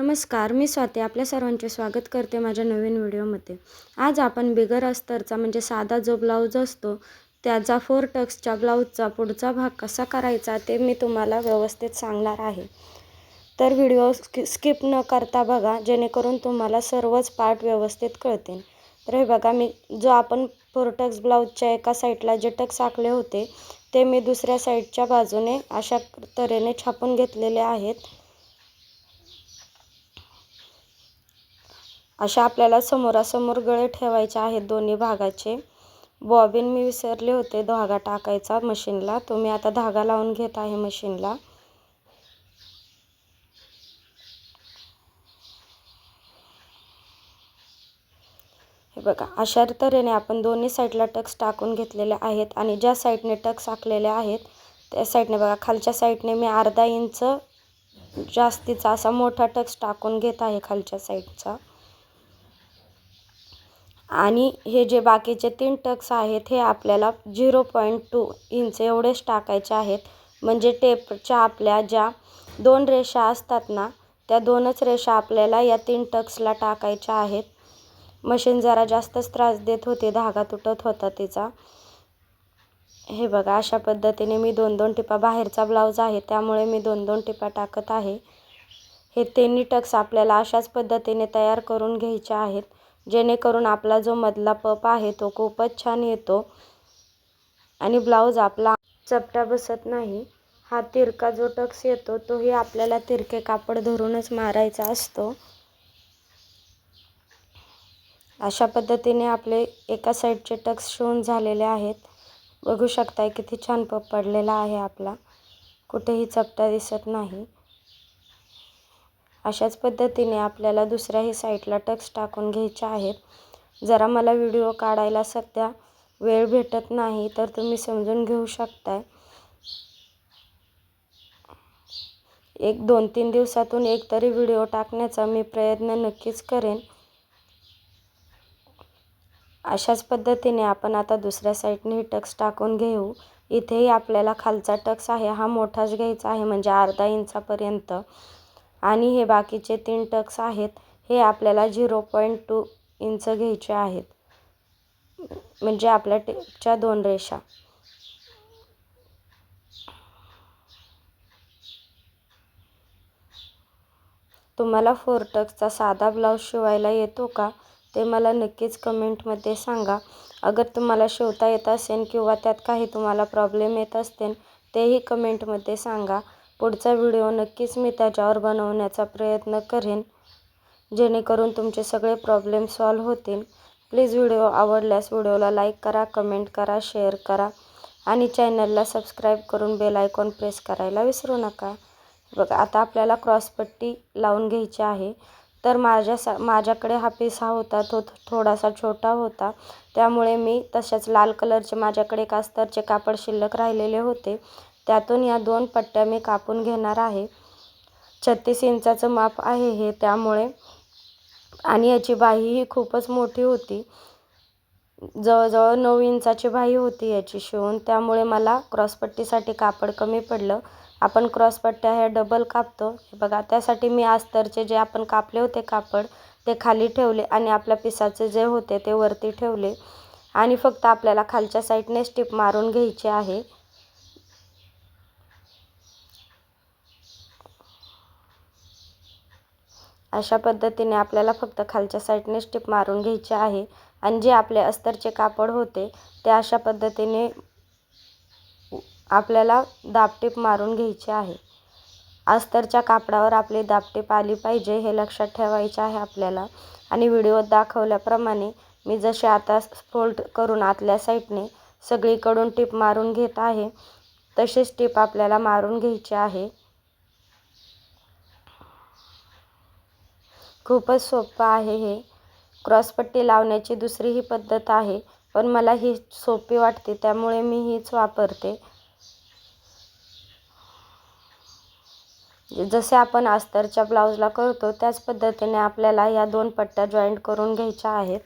नमस्कार, मी स्वाती आपल्या सर्वांचे स्वागत करते माझ्या नवीन व्हिडिओमध्ये। आज आपण बिगर अस्तरचा म्हणजे साधा जो ब्लाऊज असतो त्याचा 4 टक्सच्या ब्लाऊजचा पुढचा भाग कसा करायचा ते मी तुम्हाला व्यवस्थित सांगणार आहे। तर व्हिडिओ स्किप न करता बघा, जेणेकरून तुम्हाला सर्वच पार्ट व्यवस्थित कळतील। तर हे बघा, मी जो आपण 4 टक्स ब्लाऊजच्या एका साईडला जे टक्स आखले होते ते मी दुसऱ्या साईडच्या बाजूने अशा तऱ्हेने छापून घेतलेले आहेत। अशा आपल्याला समोरासमोर गळे ठेवायचे आहेत दोन्ही भागाचे। बॉबिन मी विसरले होते धागा टाकायचा मशीनला, तो मी आता धागा लावून घेत आहे मशीनला। हे बघा, अशा तऱ्हेने आपण दोन्ही साईडला टक्स टाकून घेतलेले आहेत आणि ज्या साईडने टक्स आखलेले आहेत त्या साईडने बघा, खालच्या साईडने मी अर्धा इंच जास्तीचा असा मोठा टक्स टाकून घेत आहे खालच्या साईडचा। आणि हे जे बाकीचे 3 टक्स आहेत हे आपल्याला 0.2 इंच एवढेच टाकायचे आहेत। म्हणजे टेपच्या आपल्या ज्या 2 रेषा असतात ना, त्या 2च रेषा आपल्याला या 3 टक्सला टाकायच्या आहेत। मशीन जरा जास्तच त्रास देत होती, धागा तुटत होता तिचा। हे बघा, अशा पद्धतीने मी 2-2 टिपा, बाहेरचा ब्लाऊज आहे त्यामुळे मी 2-2 टिपा टाकत आहे। हे तिन्ही टक्स आपल्याला अशाच पद्धतीने तयार करून घ्यायचे आहेत, जेणेकरून आपला जो मधला पप आहे तो खूपच छान येतो आणि ब्लाऊज आपला चपटा बसत नाही। हा तिरका जो टक्स येतो तोही आपल्याला तिरके कापड धरूनच मारायचा असतो। अशा पद्धतीने आपले एका साईडचे टक्स शिवून झालेले आहेत। बघू शकताय किती छान पप पडलेला आहे आपला, कुठेही चपटा दिसत नाही। अशाच पद्धतीने आपल्याला दुसऱ्याही साईडला टक्स टाकून घ्यायचे आहेत। जरा मला व्हिडिओ काढायला सध्या वेळ भेटत नाही, तर तुम्ही समजून घेऊ शकताय। एक 2-3 दिवसातून एक तरी व्हिडिओ टाकण्याचा मी प्रयत्न नक्कीच करेन। अशाच पद्धतीने आपण आता दुसऱ्या साईडने टक्स टाकून घेऊ। इथेही आपल्याला खालचा टक्स आहे हा मोठाच घ्यायचा आहे, म्हणजे अर्धा इंचापर्यंत। आणि हे बाकीचे 3 टक्स आहेत हे आपल्याला 0.2 इंच घ्यायचे आहेत, म्हणजे आपल्या टेपच्या 2 रेषा। तुम्हाला 4 टक्सचा साधा ब्लाऊज शिवायला येतो का ते मला नक्कीच कमेंटमध्ये सांगा। अगर तुम्हाला शिवता येत असेल किंवा त्यात काही तुम्हाला प्रॉब्लेम येत असतील तेही कमेंटमध्ये सांगा। पुढचा व्हिडिओ नक्कीच मी त्याच्यावर बनवण्याचा प्रयत्न करेन, जेणेकरून तुमचे सगळे प्रॉब्लेम सॉल्व्ह होतील। प्लीज व्हिडिओ आवडल्यास व्हिडिओला लाईक करा, कमेंट करा, शेअर करा आणि चॅनलला सबस्क्राईब करून बेल आयकॉन प्रेस करायला विसरू नका। बघा, आता आपल्याला क्रॉसपट्टी लावून घ्यायची आहे। तर माझ्याकडे हा पीस होता तो थोडासा छोटा होता, त्यामुळे मी तशाच लाल कलरचे माझ्याकडे एक अस्तरचे कापड शिल्लक राहिलेले होते, त्यातून या 2 पट्ट्या मी कापून घेणार आहे। 36 इंचाचं माप आहे हे, त्यामुळे। आणि याची बाहीही खूपच मोठी होती, जवळजवळ 9 इंचाची बाही होती याची शिवून, त्यामुळे मला क्रॉसपट्टीसाठी कापड कमी पडलं। आपण क्रॉसपट्ट्या ह्या डबल कापतो। हे बघा, त्यासाठी मी अस्तरचे जे आपण कापले होते कापड ते खाली ठेवले आणि आपल्या पिसाचे जे होते ते वरती ठेवले आणि फक्त आपल्याला खालच्या साईडने टिप मारून घ्यायची आहे। अशा पद्धतीने आपल्याला फक्त खालच्या साईडने टिप मारून घ्यायची आहे आणि जे आपले अस्तरचे कापड होते ते अशा पद्धतीने आपल्याला दाबटीप मारून घ्यायची आहे। अस्तरच्या कापडावर आपली दाबटीप आली पाहिजे हे लक्षात ठेवायचे आहे आपल्याला। आणि व्हिडिओत दाखवल्याप्रमाणे मी जसे आता फोल्ड करून आतल्या साईडने सगळीकडून टिप मारून घेत आहे तशीच टिप आपल्याला मारून घ्यायची आहे। खूपच सोपं आहे हे। क्रॉसपट्टी लावण्याची दुसरीही पद्धत आहे, पण मला ही सोपी वाटते त्यामुळे मी हीच वापरते। जसे आपण अस्तरच्या ब्लाऊजला करतो त्याच पद्धतीने आपल्याला या 2 पट्ट्या जॉईंट करून घ्यायच्या आहेत।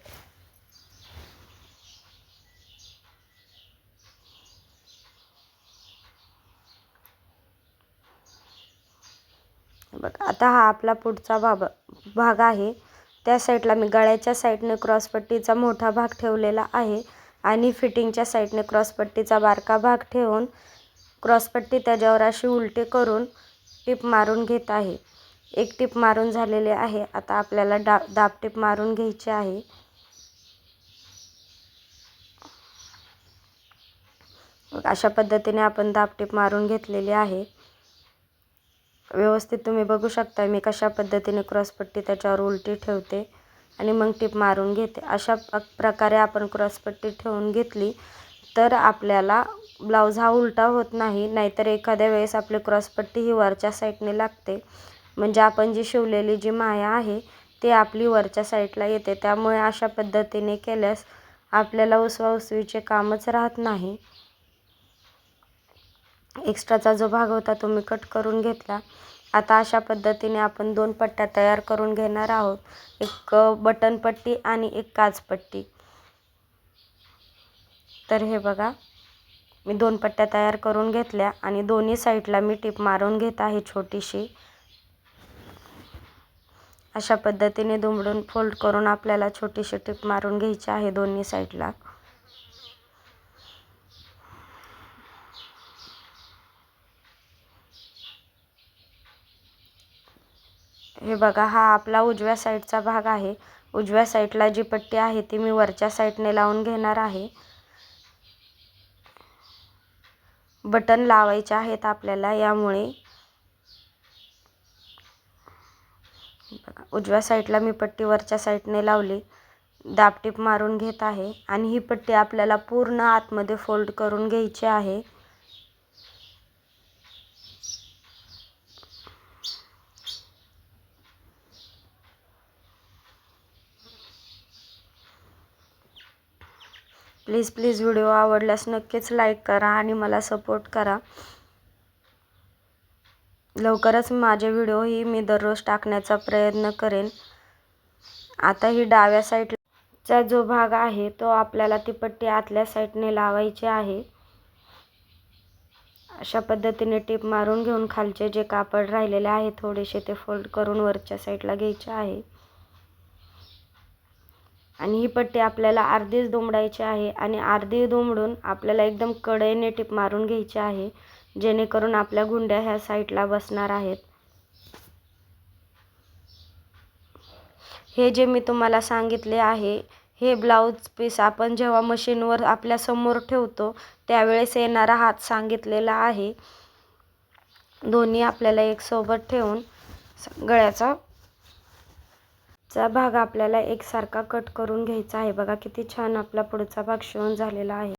बघा आता हा आपला पुढचा भाग आहे. त्या साईडला मी गळ्याच्या साईडने क्रॉसपट्टीचा मोठा भाग ठेवलेला आहे आणि फिटिंगच्या साईडने क्रॉसपट्टीचा बारका भाग ठेवून क्रॉसपट्टी त्याच्यावर अशी उलटी करून टिप मारून घेत आहे. एक टिप मारून झालेली आहे. आता आपल्याला दाब टिप मारून घ्यायची आहे. अशा पद्धतीने आपण दाब टिप मारून घेतलेली आहे. व्यवस्थित तुम्ही बघू शकता मी कशा पद्धतीने क्रॉसपट्टी त्याच्यावर उलटी ठेवते आणि मग टिप मारून घेते. अशा प्रकारे आपण क्रॉसपट्टी ठेवून घेतली तर आपल्याला ब्लाऊज हा उलटा होत नाही. नाहीतर एखाद्या वेळेस आपली क्रॉसपट्टी ही वरच्या साईडने लागते, म्हणजे आपण जी शिवलेली जी माया आहे ती आपली वरच्या साईडला येते. त्यामुळे अशा पद्धतीने केल्यास आपल्याला उसवाउसवीचे कामच राहत नाही. एक्स्ट्राचा जो भाग होता तो मी कट करून घेतला. आता अशा पद्धतीने आपण 2 पट्ट्या तयार करून घेणार आहोत. एक बटन पट्टी आणि एक काजपट्टी. तर हे बघा मी 2 पट्ट्या तयार करून घेतल्या आणि दोन्ही साईडला मी टिप मारून घेत आहे छोटीशी. अशा पद्धतीने दुमडून फोल्ड करून आपल्याला छोटीशी टिप मारून घ्यायची आहे दोन्ही साईडला. हे बघा हा आपला उजव्या साईडचा भाग आहे. उजव्या साईडला जी पट्टी आहे ती मी वरच्या साईडने लावून घेणार आहे. बटन लावायचे आहेत आपल्याला, यामुळे बघा उजव्या साईडला मी पट्टी वरच्या साईडने लावली, दाब टिप मारून घेत आहे आणि ही पट्टी आपल्याला पूर्ण आतमध्ये फोल्ड करून घ्यायची आहे. प्लीज व्हिडिओ आवडल्यास नक्कीच लाईक करा आणि मला सपोर्ट करा. लवकरच माझे व्हिडिओ ही मी दररोज टाकण्याचा प्रयत्न करेन. आता ही डाव्या साईडचा जो भाग आहे तो आपल्याला ती पट्टी आतल्या साईडने लावायची आहे. अशा पद्धतीने टिप मारून घेऊन खालचे जे कापड राहिलेले आहे थोडेसे ते फोल्ड करून वरच्या साईडला घ्यायचे आहे आणि ही पट्टी आपल्याला अर्धीच दुमडायची आहे आणि अर्धी दुमडून आपल्याला एकदम कडेने टिप मारून घ्यायची आहे, जेणेकरून आपल्या गुंड्या ह्या साईडला बसणार आहेत. हे जे मी तुम्हाला सांगितले आहे हे ब्लाऊज पीस आपण जेव्हा मशीनवर आपल्या समोर ठेवतो त्यावेळेस येणारा हात सांगितलेला आहे. दोन्ही आपल्याला एक सोबत ठेवून गळ्याचा भाग आपल्याला एकसारखा कट करून घ्यायचा आहे. बघा किती छान आपला पुढचा भाग शिवून झालेला आहे.